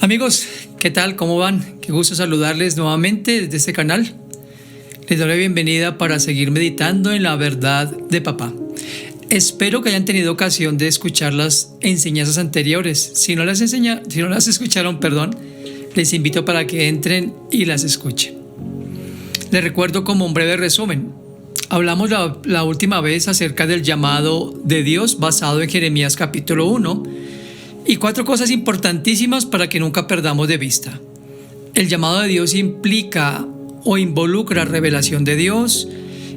Amigos, ¿qué tal? ¿Cómo van? Qué gusto saludarles nuevamente desde este canal. Les doy la bienvenida para seguir meditando en la verdad de papá. Espero que hayan tenido ocasión de escuchar las enseñanzas anteriores. Si no las escucharon, les invito para que entren y las escuchen. Les recuerdo como un breve resumen. Hablamos la última vez acerca del llamado de Dios basado en Jeremías capítulo 1 y 4 cosas importantísimas para que nunca perdamos de vista. El llamado de Dios implica o involucra revelación de Dios,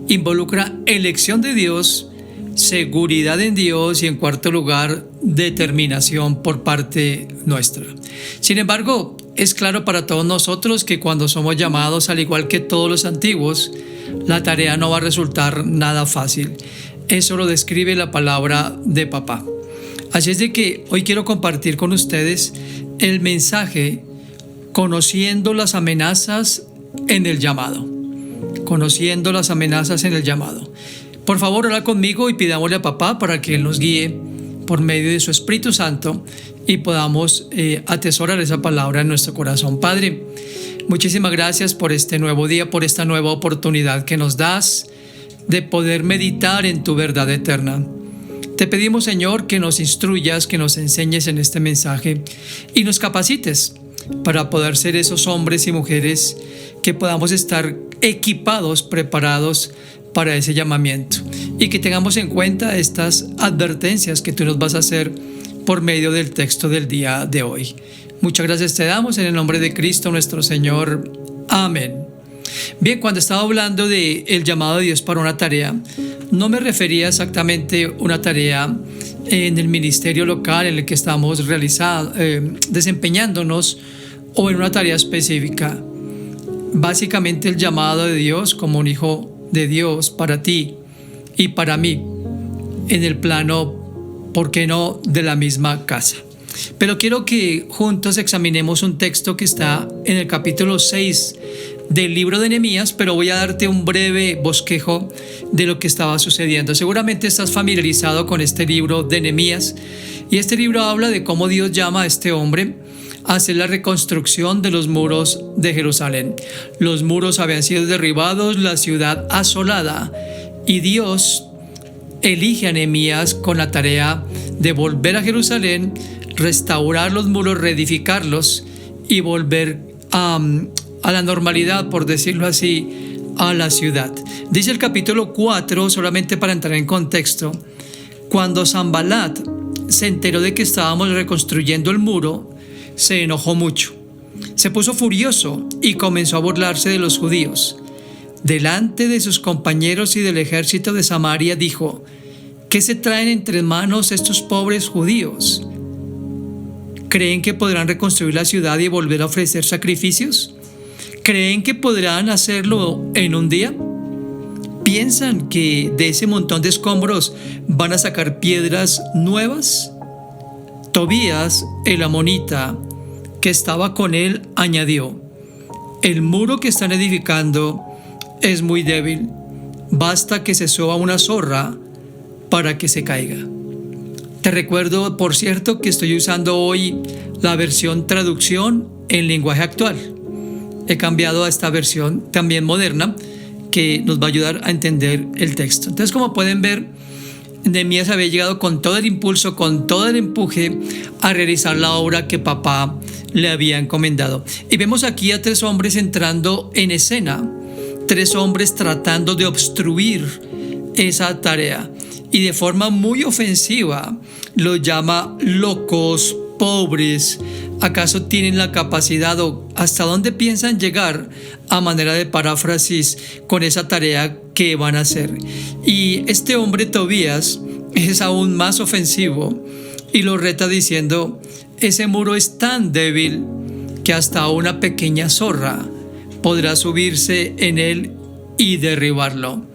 involucra elección de Dios, seguridad en Dios y, en cuarto lugar, determinación por parte nuestra. Sin embargo, es claro para todos nosotros que cuando somos llamados, al igual que todos los antiguos, la tarea no va a resultar nada fácil. Eso lo describe la palabra de papá. Así es de que hoy quiero compartir con ustedes el mensaje conociendo las amenazas en el llamado. Conociendo las amenazas en el llamado. Por favor, ora conmigo y pidámosle a papá para que Él nos guíe por medio de su Espíritu Santo y podamos atesorar esa palabra en nuestro corazón. Padre, muchísimas gracias por este nuevo día, por esta nueva oportunidad que nos das de poder meditar en tu verdad eterna. Te pedimos, Señor, que nos instruyas, que nos enseñes en este mensaje y nos capacites para poder ser esos hombres y mujeres que podamos estar equipados, preparados para ese llamamiento y que tengamos en cuenta estas advertencias que tú nos vas a hacer por medio del texto del día de hoy. Muchas gracias te damos en el nombre de Cristo nuestro Señor. Amén. Bien, cuando estaba hablando del llamado de Dios para una tarea, no me refería exactamente a una tarea en el ministerio local en el que estamos desempeñándonos o en una tarea específica. Básicamente el llamado de Dios como un hijo de Dios para ti y para mí en el plano, ¿por qué no?, de la misma casa. Pero quiero que juntos examinemos un texto que está en el capítulo 6 del libro de Nehemías, pero voy a darte un breve bosquejo de lo que estaba sucediendo. Seguramente estás familiarizado con este libro de Nehemías, y este libro habla de cómo Dios llama a este hombre a hacer la reconstrucción de los muros de Jerusalén. Los muros habían sido derribados, la ciudad asolada, y Dios elige a Nehemías con la tarea de volver a Jerusalén, restaurar los muros, reedificarlos y volver a la normalidad, por decirlo así, a la ciudad. Dice el capítulo 4, solamente para entrar en contexto: cuando Sanbalat se enteró de que estábamos reconstruyendo el muro, se enojó mucho. Se puso furioso y comenzó a burlarse de los judíos. Delante de sus compañeros y del ejército de Samaria dijo: ¿qué se traen entre manos estos pobres judíos? ¿Creen que podrán reconstruir la ciudad y volver a ofrecer sacrificios? ¿Creen que podrán hacerlo en un día? ¿Piensan que de ese montón de escombros van a sacar piedras nuevas? Tobías, el amonita, que estaba con él, añadió: el muro que están edificando es muy débil. Basta que se suba una zorra para que se caiga. Te recuerdo, por cierto, que estoy usando hoy la versión traducción en lenguaje actual. He cambiado a esta versión también moderna que nos va a ayudar a entender el texto. Entonces, como pueden ver, Nehemías había llegado con todo el impulso, con todo el empuje a realizar la obra que papá le había encomendado. Y vemos aquí a 3 hombres entrando en escena, 3 hombres tratando de obstruir esa tarea, y de forma muy ofensiva los llama locos, pobres. ¿Acaso tienen la capacidad o hasta dónde piensan llegar, a manera de paráfrasis, con esa tarea que van a hacer? Y este hombre Tobías es aún más ofensivo y lo reta diciendo: ese muro es tan débil que hasta una pequeña zorra podrá subirse en él y derribarlo.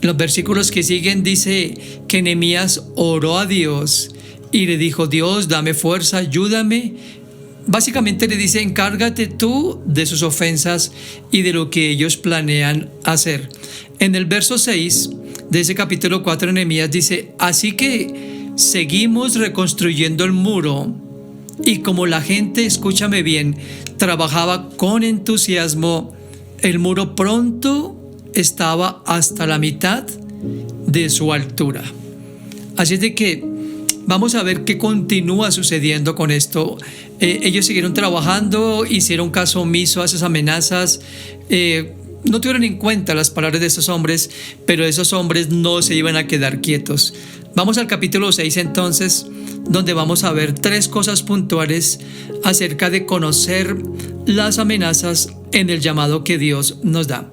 Los versículos que siguen dice que Nehemías oró a Dios y le dijo: Dios, dame fuerza, ayúdame. Básicamente le dice: encárgate tú de sus ofensas y de lo que ellos planean hacer. En el verso 6 de ese capítulo 4 de Nehemías dice: así que seguimos reconstruyendo el muro Y como la gente, escúchame bien, trabajaba con entusiasmo, el muro pronto estaba hasta la mitad de su altura. Así es de que vamos a ver qué continúa sucediendo con esto. Ellos siguieron trabajando, hicieron caso omiso a esas amenazas, no tuvieron en cuenta las palabras de esos hombres, pero esos hombres no se iban a quedar quietos. Vamos al capítulo 6 entonces, donde vamos a ver 3 cosas puntuales acerca de conocer las amenazas en el llamado que Dios nos da.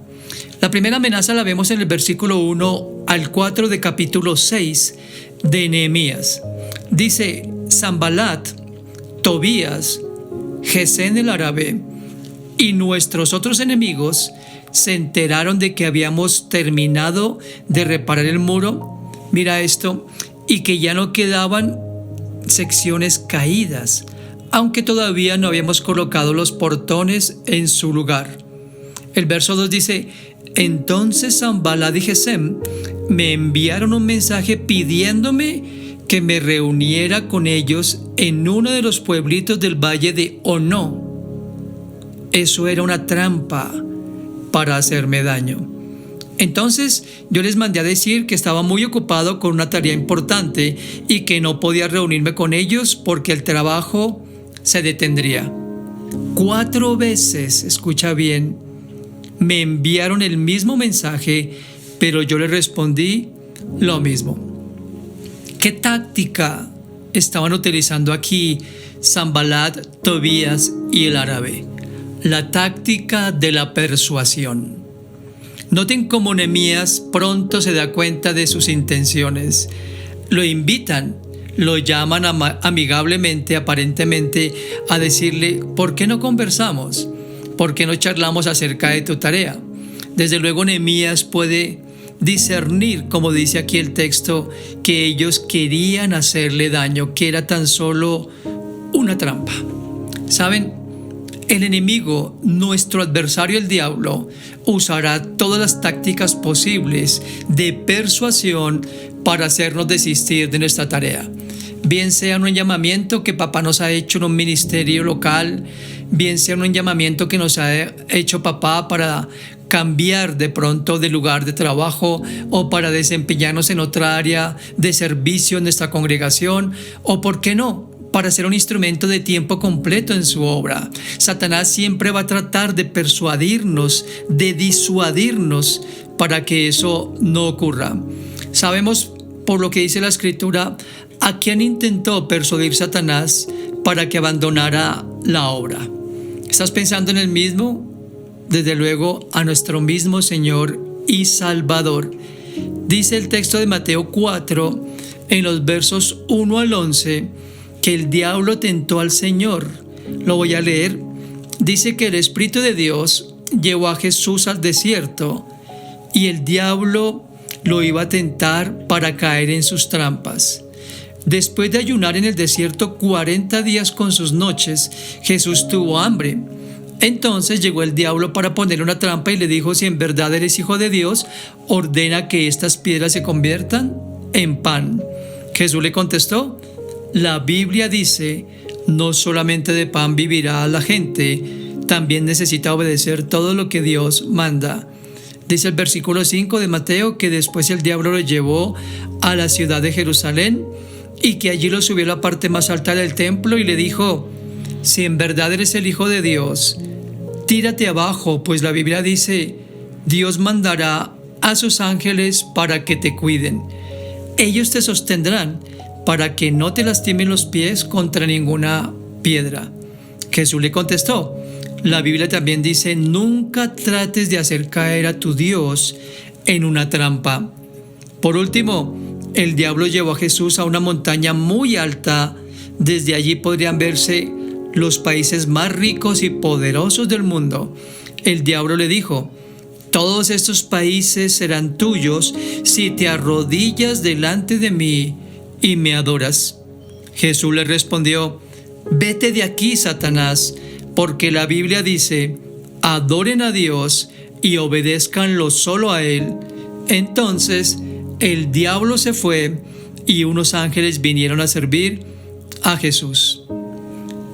La primera amenaza la vemos en el versículo 1 al 4 de capítulo 6 de Nehemías. Dice: Sanbalat, Tobías, Gesén el árabe y nuestros otros enemigos se enteraron de que habíamos terminado de reparar el muro. Mira esto, y que ya no quedaban secciones caídas, aunque todavía no habíamos colocado los portones en su lugar. El verso 2 dice: entonces Sanbalat y Gesem me enviaron un mensaje pidiéndome que me reuniera con ellos en uno de los pueblitos del valle de Ono. Eso era una trampa para hacerme daño. Entonces yo les mandé a decir que estaba muy ocupado con una tarea importante y que no podía reunirme con ellos porque el trabajo se detendría. 4 veces, escucha bien, me enviaron el mismo mensaje, pero yo les respondí lo mismo. ¿Qué táctica estaban utilizando aquí Sanbalat, Tobías y el árabe? La táctica de la persuasión. Noten cómo Nehemías pronto se da cuenta de sus intenciones. Lo invitan, lo llaman amigablemente, aparentemente, a decirle: ¿por qué no conversamos? ¿Por qué no charlamos acerca de tu tarea? Desde luego Nehemías puede discernir, como dice aquí el texto, que ellos querían hacerle daño, que era tan solo una trampa. ¿Saben? El enemigo, nuestro adversario el diablo, usará todas las tácticas posibles de persuasión para hacernos desistir de nuestra tarea. Bien sea en un llamamiento que papá nos ha hecho en un ministerio local, bien sea en un llamamiento que nos ha hecho papá para cambiar de pronto de lugar de trabajo o para desempeñarnos en otra área de servicio en nuestra congregación, o por qué no, para ser un instrumento de tiempo completo en su obra. Satanás siempre va a tratar de persuadirnos, de disuadirnos para que eso no ocurra. Sabemos, por lo que dice la Escritura, a quién intentó persuadir Satanás para que abandonara la obra. ¿Estás pensando en el mismo? Desde luego, a nuestro mismo Señor y Salvador. Dice el texto de Mateo 4, en los versos 1 al 11, que el diablo tentó al Señor. Lo voy a leer. Dice que el Espíritu de Dios llevó a Jesús al desierto y el diablo lo iba a tentar para caer en sus trampas. Después de ayunar en el desierto 40 días con sus noches, Jesús tuvo hambre. Entonces llegó el diablo para poner una trampa y le dijo: si en verdad eres hijo de Dios, ordena que estas piedras se conviertan en pan. Jesús le contestó: la Biblia dice, no solamente de pan vivirá la gente, también necesita obedecer todo lo que Dios manda. Dice el versículo 5 de Mateo que después el diablo lo llevó a la ciudad de Jerusalén y que allí lo subió a la parte más alta del templo y le dijo: si en verdad eres el Hijo de Dios, tírate abajo, pues la Biblia dice, Dios mandará a sus ángeles para que te cuiden. Ellos te sostendrán para que no te lastimen los pies contra ninguna piedra. Jesús le contestó: la Biblia también dice, nunca trates de hacer caer a tu Dios en una trampa. Por último, el diablo llevó a Jesús a una montaña muy alta. Desde allí podrían verse los países más ricos y poderosos del mundo. El diablo le dijo: todos estos países serán tuyos si te arrodillas delante de mí y me adoras. Jesús le respondió: vete de aquí, Satanás, porque la Biblia dice, adoren a Dios y obedézcanlo solo a Él. Entonces el diablo se fue y unos ángeles vinieron a servir a Jesús.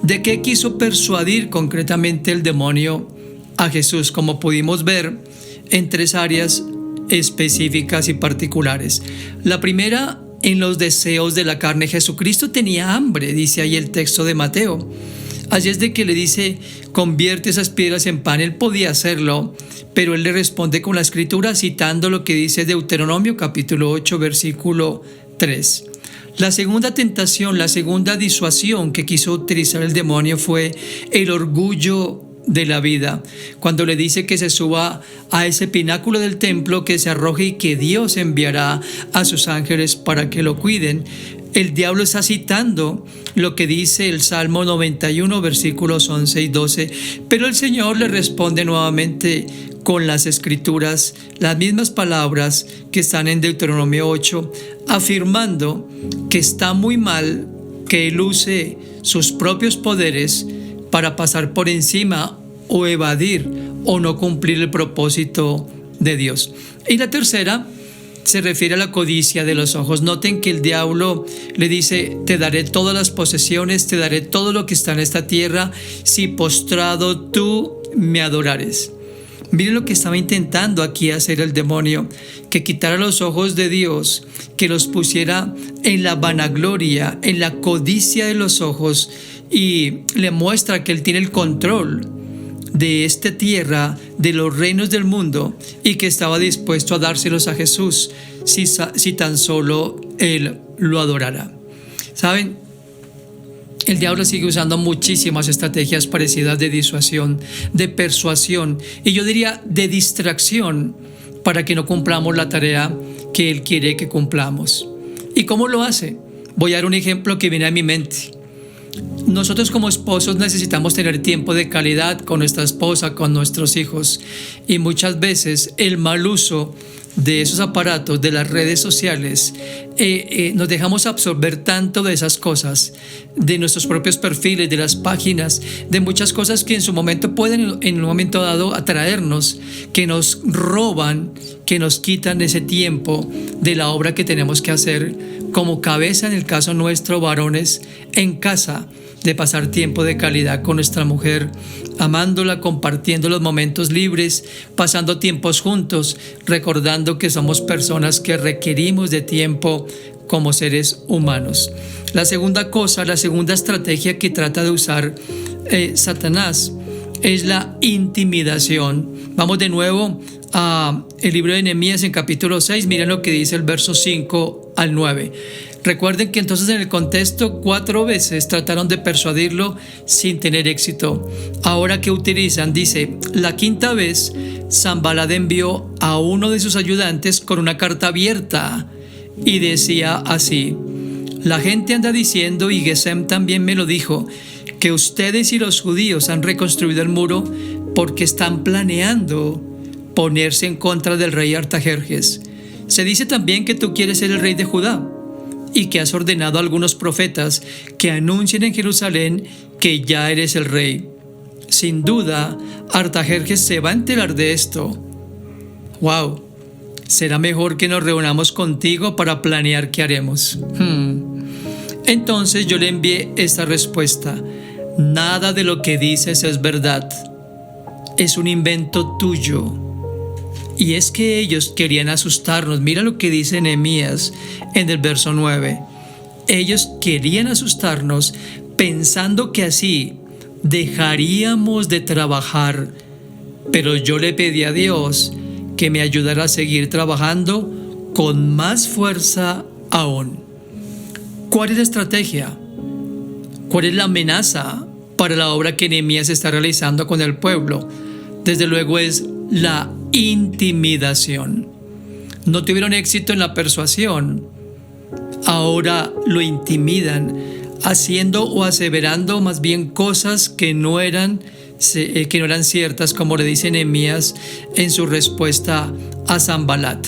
¿De qué quiso persuadir concretamente el demonio a Jesús? Como pudimos ver, en 3 áreas específicas y particulares. La primera, en los deseos de la carne. Jesucristo tenía hambre, dice ahí el texto de Mateo. Allí es de que le dice, convierte esas piedras en pan. Él podía hacerlo, pero él le responde con la escritura, citando lo que dice Deuteronomio capítulo 8, versículo 3. La segunda tentación, la segunda disuasión que quiso utilizar el demonio fue el orgullo de la vida. Cuando le dice que se suba a ese pináculo del templo, que se arroje y que Dios enviará a sus ángeles para que lo cuiden. El diablo está citando lo que dice el Salmo 91, versículos 11 y 12. Pero el Señor le responde nuevamente con las escrituras, las mismas palabras que están en Deuteronomio 8, afirmando que está muy mal que él use sus propios poderes para pasar por encima o evadir o no cumplir el propósito de Dios. Y la tercera se refiere a la codicia de los ojos. Noten que el diablo le dice, te daré todas las posesiones, te daré todo lo que está en esta tierra, si postrado tú me adorares. Miren lo que estaba intentando aquí hacer el demonio, que quitara los ojos de Dios, que los pusiera en la vanagloria, en la codicia de los ojos, y le muestra que él tiene el control de esta tierra, de los reinos del mundo, y que estaba dispuesto a dárselos a Jesús si tan solo él lo adorara. ¿Saben? El diablo sigue usando muchísimas estrategias parecidas de disuasión, de persuasión y yo diría de distracción para que no cumplamos la tarea que él quiere que cumplamos. ¿Y cómo lo hace? Voy a dar un ejemplo que viene a mi mente. Nosotros como esposos necesitamos tener tiempo de calidad con nuestra esposa, con nuestros hijos, y muchas veces el mal uso de esos aparatos, de las redes sociales, nos dejamos absorber tanto de esas cosas, de nuestros propios perfiles, de las páginas, de muchas cosas que en su momento pueden en un momento dado atraernos, que nos roban, que nos quitan ese tiempo de la obra que tenemos que hacer como cabeza, en el caso nuestro, varones, en casa, de pasar tiempo de calidad con nuestra mujer, amándola, compartiendo los momentos libres, pasando tiempos juntos, recordando que somos personas que requerimos de tiempo como seres humanos. La segunda cosa, la segunda estrategia que trata de usar Satanás es la intimidación. Vamos de nuevo a el libro de Nehemías en capítulo 6, miren lo que dice el verso 5 al 9. Recuerden que entonces en el contexto 4 veces trataron de persuadirlo sin tener éxito. Ahora que utilizan, dice, la 5ª vez Sanbalat envió a uno de sus ayudantes con una carta abierta y decía así: la gente anda diciendo, y Gesem también me lo dijo, que ustedes y los judíos han reconstruido el muro porque están planeando ponerse en contra del rey Artajerjes. Se dice también que tú quieres ser el rey de Judá y que has ordenado a algunos profetas que anuncien en Jerusalén que ya eres el rey. Sin duda, Artajerjes se va a enterar de esto. ¡Wow! Será mejor que nos reunamos contigo para planear qué haremos. Entonces yo le envié esta respuesta: nada de lo que dices es verdad. Es un invento tuyo. Y es que ellos querían asustarnos. Mira lo que dice Nehemías en el verso 9. Ellos querían asustarnos pensando que así dejaríamos de trabajar. Pero yo le pedí a Dios que me ayudara a seguir trabajando con más fuerza aún. ¿Cuál es la estrategia? ¿Cuál es la amenaza para la obra que Nehemías está realizando con el pueblo? Desde luego es la intimidación. No tuvieron éxito en la persuasión. Ahora lo intimidan, haciendo o aseverando más bien cosas que no eran ciertas, como le dice Nehemías en su respuesta a Sanbalat.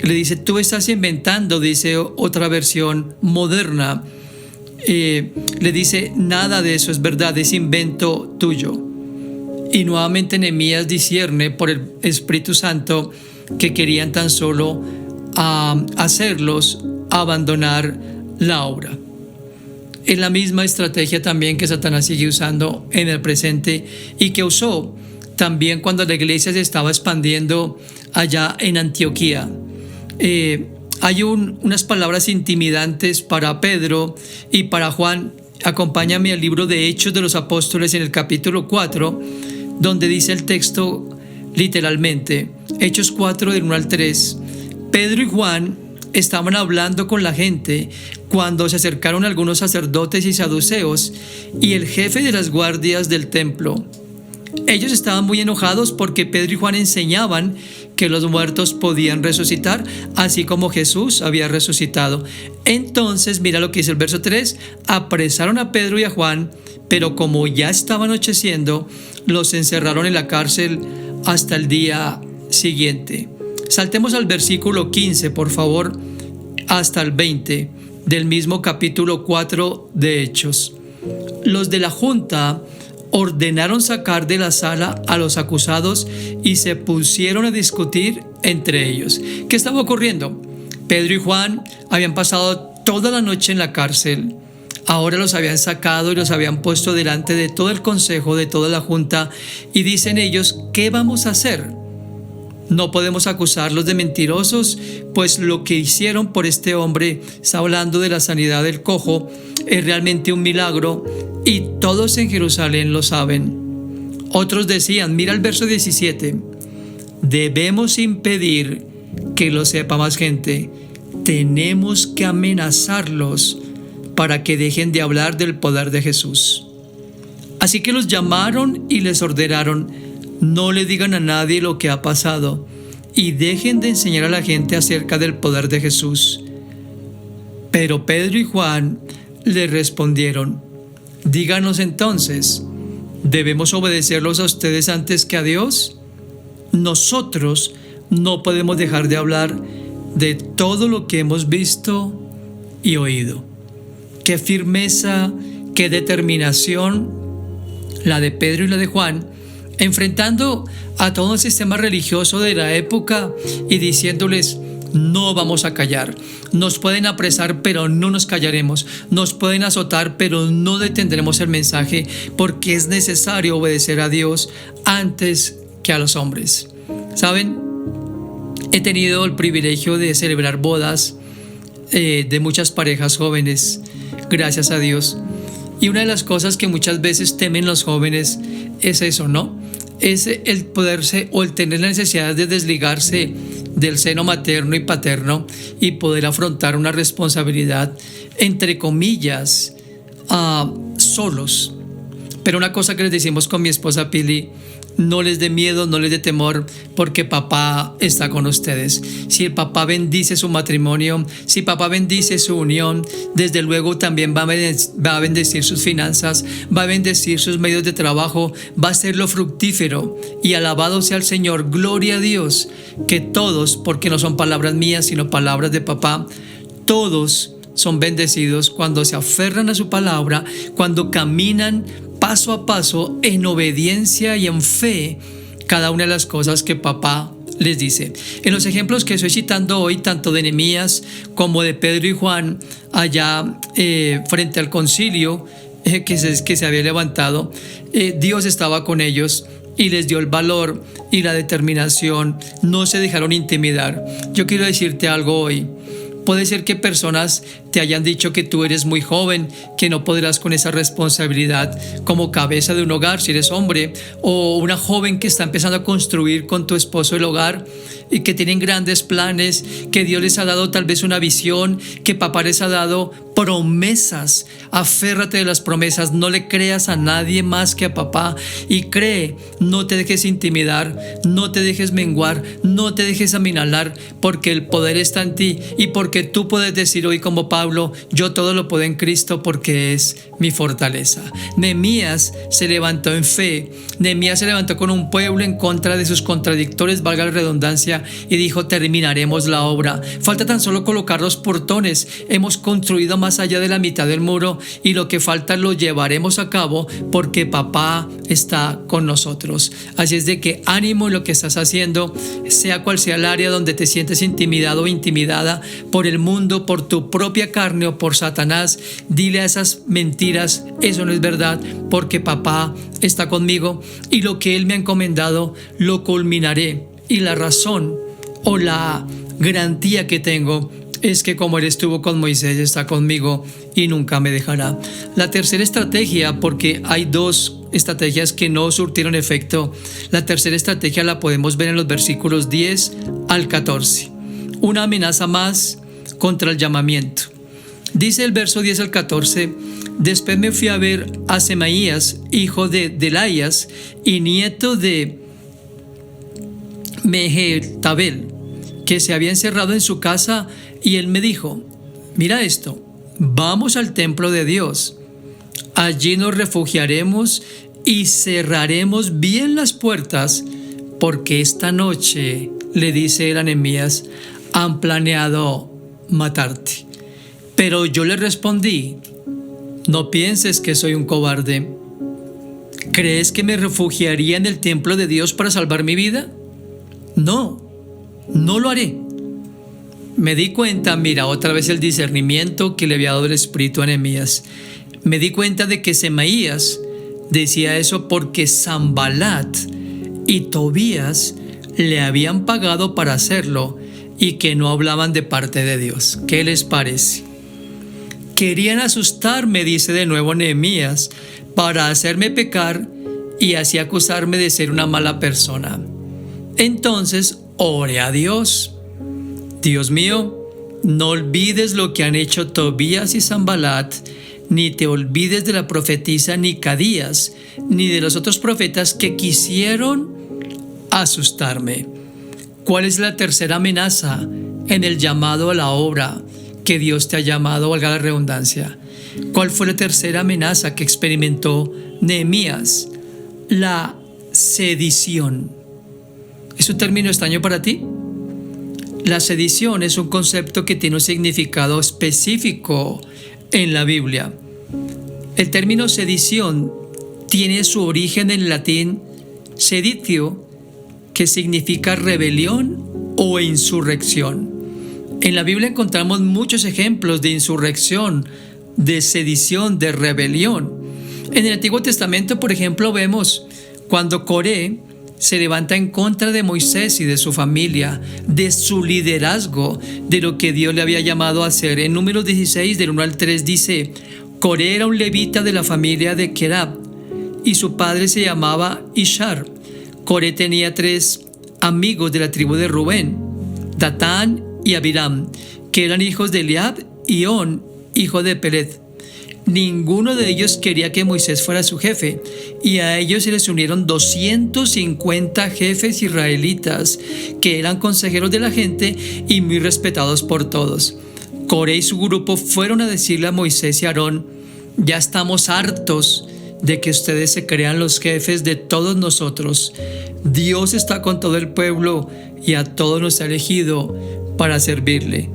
Le dice, tú estás inventando, dice otra versión moderna. Le dice, nada de eso es verdad, es invento tuyo. Y nuevamente Nehemías discierne por el Espíritu Santo que querían tan solo hacerlos abandonar la obra. Es la misma estrategia también que Satanás sigue usando en el presente y que usó también cuando la iglesia se estaba expandiendo allá en Antioquía. Hay unas palabras intimidantes para Pedro y para Juan. Acompáñame al libro de Hechos de los Apóstoles en el capítulo 4, donde dice el texto literalmente, Hechos 4 del 1 al 3. Pedro y Juan estaban hablando con la gente cuando se acercaron algunos sacerdotes y saduceos y el jefe de las guardias del templo. Ellos estaban muy enojados porque Pedro y Juan enseñaban que los muertos podían resucitar, así como Jesús había resucitado. Entonces, mira lo que dice el verso 3, apresaron a Pedro y a Juan, pero como ya estaba anocheciendo, los encerraron en la cárcel hasta el día siguiente. Saltemos al versículo 15, por favor, hasta el 20 del mismo capítulo 4 de Hechos. Los de la junta ordenaron sacar de la sala a los acusados y se pusieron a discutir entre ellos. ¿Qué estaba ocurriendo? Pedro y Juan habían pasado toda la noche en la cárcel. Ahora los habían sacado y los habían puesto delante de todo el consejo, de toda la junta, y dicen ellos, ¿qué vamos a hacer? No podemos acusarlos de mentirosos, pues lo que hicieron por este hombre, está hablando de la sanidad del cojo, es realmente un milagro y todos en Jerusalén lo saben. Otros decían, mira el verso 17, debemos impedir que lo sepa más gente, tenemos que amenazarlos para que dejen de hablar del poder de Jesús. Así que los llamaron y les ordenaron, no le digan a nadie lo que ha pasado y dejen de enseñar a la gente acerca del poder de Jesús. Pero Pedro y Juan le respondieron, díganos entonces, ¿debemos obedecerlos a ustedes antes que a Dios? Nosotros no podemos dejar de hablar de todo lo que hemos visto y oído. Qué firmeza, qué determinación la de Pedro y la de Juan, enfrentando a todo el sistema religioso de la época y diciéndoles, no vamos a callar. Nos pueden apresar, pero no nos callaremos. Nos pueden azotar, pero no detendremos el mensaje, porque es necesario obedecer a Dios antes que a los hombres. ¿Saben? He tenido el privilegio de celebrar bodas de muchas parejas jóvenes, gracias a Dios. Y una de las cosas que muchas veces temen los jóvenes es eso, ¿no? Es el poderse o el tener la necesidad de desligarse del seno materno y paterno y poder afrontar una responsabilidad, entre comillas, solos. Pero una cosa que les decimos con mi esposa Pili, no les dé miedo, no les dé temor, porque papá está con ustedes. Si el papá bendice su matrimonio, si papá bendice su unión, desde luego también va a bendecir sus finanzas, va a bendecir sus medios de trabajo, va a hacerlo fructífero. Y alabado sea el Señor, gloria a Dios, que todos, porque no son palabras mías, sino palabras de papá, todos son bendecidos cuando se aferran a su palabra, cuando caminan paso a paso en obediencia y en fe cada una de las cosas que papá les dice. En los ejemplos que estoy citando hoy, tanto de Nehemías como de Pedro y Juan, allá frente al concilio que se había levantado, Dios estaba con ellos y les dio el valor y la determinación, no se dejaron intimidar. Yo quiero decirte algo hoy. Puede ser que personas te hayan dicho que tú eres muy joven, que no podrás con esa responsabilidad como cabeza de un hogar si eres hombre, o una joven que está empezando a construir con tu esposo el hogar y que tienen grandes planes, que Dios les ha dado tal vez una visión, que papá les ha dado promesas. Aférrate de las promesas, no le creas a nadie más que a papá y cree, no te dejes intimidar, no te dejes menguar, no te dejes aminalar, porque el poder está en ti y porque tú puedes decir hoy como Pablo, yo todo lo puedo en Cristo porque es mi fortaleza. Nehemías se levantó en fe, Nehemías se levantó con un pueblo en contra de sus contradictores, valga la redundancia, y dijo, terminaremos la obra. Falta tan solo colocar los portones, hemos construido más más allá de la mitad del muro y lo que falta lo llevaremos a cabo porque papá está con nosotros. Así es de que ánimo en lo que estás haciendo, sea cual sea el área donde te sientes intimidado o intimidada por el mundo, por tu propia carne o por Satanás. Dile a esas mentiras, eso no es verdad, porque papá está conmigo y lo que él me ha encomendado lo culminaré. Y la razón o la garantía que tengo es que como él estuvo con Moisés, está conmigo y nunca me dejará. La tercera estrategia, porque hay dos estrategias que no surtieron efecto, la tercera estrategia la podemos ver en los versículos 10 al 14. Una amenaza más contra el llamamiento. Dice el verso 10 al 14: después me fui a ver a Semaías, hijo de Delaías y nieto de Mehetabel, que se había encerrado en su casa, y él me dijo: mira esto, vamos al templo de Dios, allí nos refugiaremos y cerraremos bien las puertas, porque esta noche, le dice él a Nehemías, han planeado matarte. Pero yo le respondí: no pienses que soy un cobarde. ¿Crees que me refugiaría en el templo de Dios para salvar mi vida? No lo haré. Me di cuenta, mira, otra vez el discernimiento que le había dado el Espíritu a Nehemías. Me di cuenta de que Semaías decía eso porque Sanbalat y Tobías le habían pagado para hacerlo y que no hablaban de parte de Dios. ¿Qué les parece? Querían asustarme, dice de nuevo Nehemías, para hacerme pecar y así acusarme de ser una mala persona. Entonces oré a Dios: Dios mío, no olvides lo que han hecho Tobías y Sanbalat, ni te olvides de la profetisa Nicadías, ni de los otros profetas que quisieron asustarme. ¿Cuál es la tercera amenaza en el llamado a la obra que Dios te ha llamado, valga la redundancia? ¿Cuál fue la tercera amenaza que experimentó Nehemías? La sedición. ¿Es un término extraño para ti? La sedición es un concepto que tiene un significado específico en la Biblia. El término sedición tiene su origen en latín seditio, que significa rebelión o insurrección. En la Biblia encontramos muchos ejemplos de insurrección, de sedición, de rebelión. En el Antiguo Testamento, por ejemplo, vemos cuando Coré se levanta en contra de Moisés y de su familia, de su liderazgo, de lo que Dios le había llamado a hacer. En Números 16, del 1 al 3, dice: Coré era un levita de la familia de Querab, y su padre se llamaba Ishar. Coré tenía 3 amigos de la tribu de Rubén, Datán y Abiram, que eran hijos de Eliab y On, hijo de Pelet. Ninguno de ellos quería que Moisés fuera su jefe, y a ellos se les unieron 250 jefes israelitas que eran consejeros de la gente y muy respetados por todos. Coré y su grupo fueron a decirle a Moisés y a Aarón: ya estamos hartos de que ustedes se crean los jefes de todos nosotros. Dios está con todo el pueblo y a todos nos ha elegido para servirle.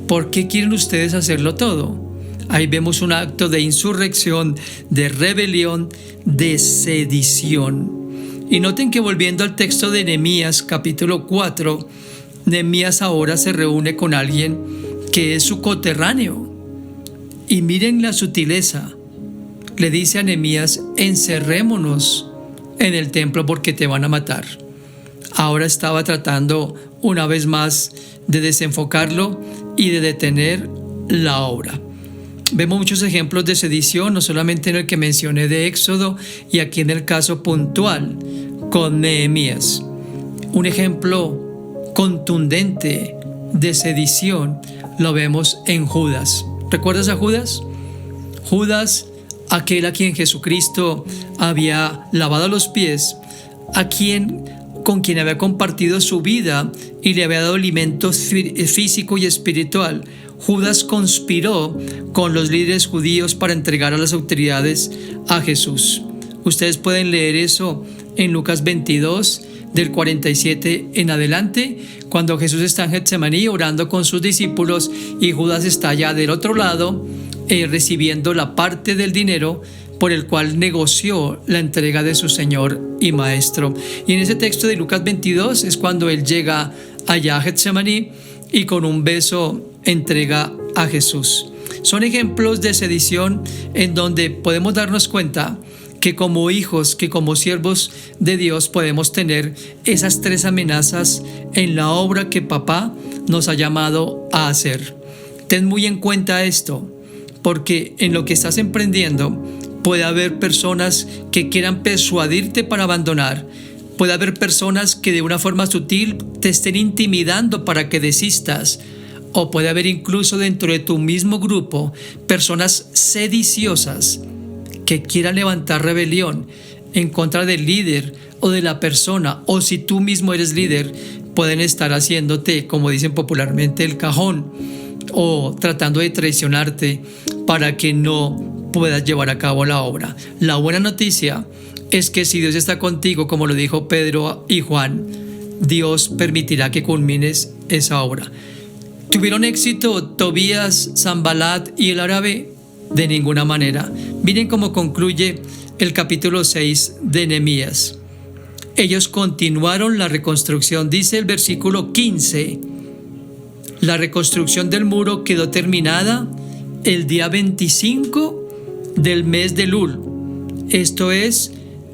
¿Por qué quieren ustedes hacerlo todo? Ahí vemos un acto de insurrección, de rebelión, de sedición. Y noten que volviendo al texto de Nehemías capítulo 4, Nehemías ahora se reúne con alguien que es su coterráneo. Y miren la sutileza. Le dice a Nehemías: encerrémonos en el templo porque te van a matar. Ahora estaba tratando una vez más de desenfocarlo y de detener la obra. Vemos muchos ejemplos de sedición, no solamente en el que mencioné de Éxodo y aquí en el caso puntual con Nehemías. Un ejemplo contundente de sedición lo vemos en Judas. ¿Recuerdas a Judas? Judas, aquel a quien Jesucristo había lavado los pies, con quien había compartido su vida y le había dado alimento físico y espiritual. Judas conspiró con los líderes judíos para entregar a las autoridades a Jesús. Ustedes pueden leer eso en Lucas 22, del 47 en adelante, cuando Jesús está en Getsemaní orando con sus discípulos y Judas está allá del otro lado recibiendo la parte del dinero por el cual negoció la entrega de su Señor y Maestro. Y en ese texto de Lucas 22 es cuando él llega allá a Getsemaní y con un beso entrega a Jesús. Son ejemplos de sedición en donde podemos darnos cuenta que como hijos, que como siervos de Dios podemos tener esas tres amenazas en la obra que papá nos ha llamado a hacer. Ten muy en cuenta esto, porque en lo que estás emprendiendo puede haber personas que quieran persuadirte para abandonar. Puede haber personas que de una forma sutil te estén intimidando para que desistas. O puede haber incluso dentro de tu mismo grupo personas sediciosas que quieran levantar rebelión en contra del líder o de la persona. O si tú mismo eres líder, pueden estar haciéndote, como dicen popularmente, el cajón o tratando de traicionarte para que no puedas llevar a cabo la obra. La buena noticia es que si Dios está contigo, como lo dijo Pedro y Juan, Dios permitirá que culmines esa obra. ¿Tuvieron éxito Tobías, Sanbalat y el árabe? De ninguna manera. Miren cómo concluye el capítulo 6 de Nehemías. Ellos continuaron la reconstrucción, dice el versículo 15. La reconstrucción del muro quedó terminada el día 25 del mes de Elul. Esto es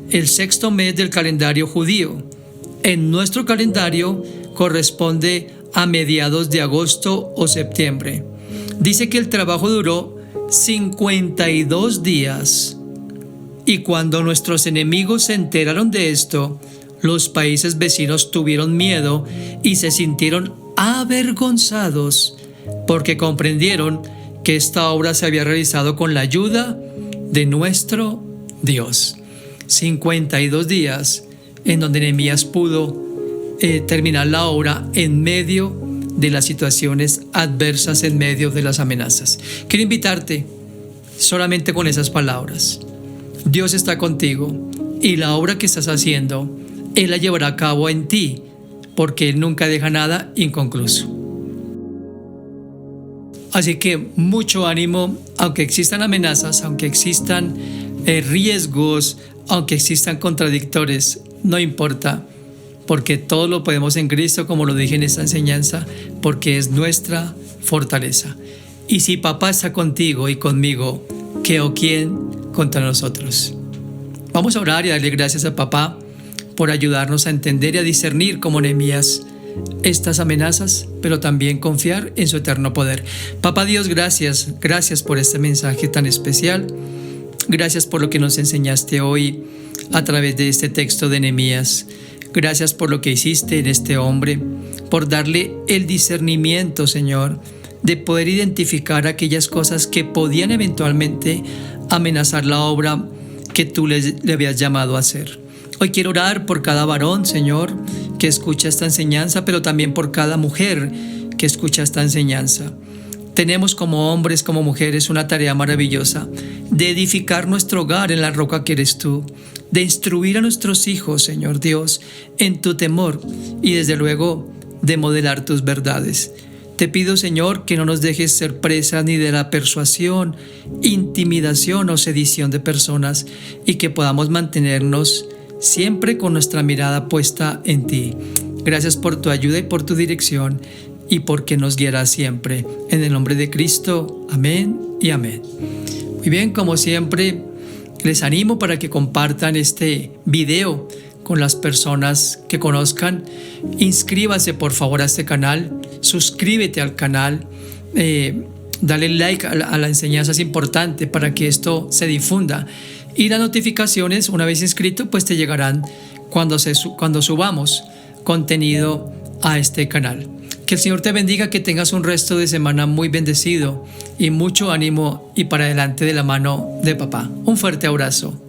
el sexto mes del calendario judío. En nuestro calendario corresponde a mediados de agosto o septiembre. Dice que el trabajo duró 52 días. Y cuando nuestros enemigos se enteraron de esto, los países vecinos tuvieron miedo y se sintieron avergonzados porque comprendieron que esta obra se había realizado con la ayuda de nuestro Dios. 52 días en donde Nehemías pudo terminar la obra en medio de las situaciones adversas, en medio de las amenazas. Quiero invitarte solamente con esas palabras. Dios está contigo y la obra que estás haciendo, Él la llevará a cabo en ti, porque Él nunca deja nada inconcluso. Así que mucho ánimo, aunque existan amenazas, aunque existan riesgos, aunque existan contradictores, no importa, porque todo lo podemos en Cristo, como lo dije en esta enseñanza, porque es nuestra fortaleza. Y si papá está contigo y conmigo, ¿qué o quién contra nosotros? Vamos a orar y darle gracias a papá por ayudarnos a entender y a discernir como Nehemías estas amenazas, pero también confiar en su eterno poder. Papá Dios, gracias por este mensaje tan especial. Gracias por lo que nos enseñaste hoy a través de este texto de Nehemías. Gracias por lo que hiciste en este hombre, por darle el discernimiento, Señor, de poder identificar aquellas cosas que podían eventualmente amenazar la obra que tú le habías llamado a hacer. Hoy quiero orar por cada varón, Señor, que escucha esta enseñanza, pero también por cada mujer que escucha esta enseñanza. Tenemos como hombres, como mujeres, una tarea maravillosa de edificar nuestro hogar en la roca que eres tú, de instruir a nuestros hijos, Señor Dios, en tu temor y desde luego de modelar tus verdades. Te pido, Señor, que no nos dejes ser presas ni de la persuasión, intimidación o sedición de personas y que podamos mantenernos siempre con nuestra mirada puesta en ti. Gracias por tu ayuda y por tu dirección y porque nos guiarás siempre. En el nombre de Cristo, amén y amén. Muy bien, como siempre, les animo para que compartan este video con las personas que conozcan. Inscríbase por favor a este canal, suscríbete al canal, dale like a la enseñanza, es importante para que esto se difunda. Y las notificaciones, una vez inscrito, pues te llegarán cuando subamos contenido a este canal. Que el Señor te bendiga, que tengas un resto de semana muy bendecido y mucho ánimo y para adelante de la mano de papá. Un fuerte abrazo.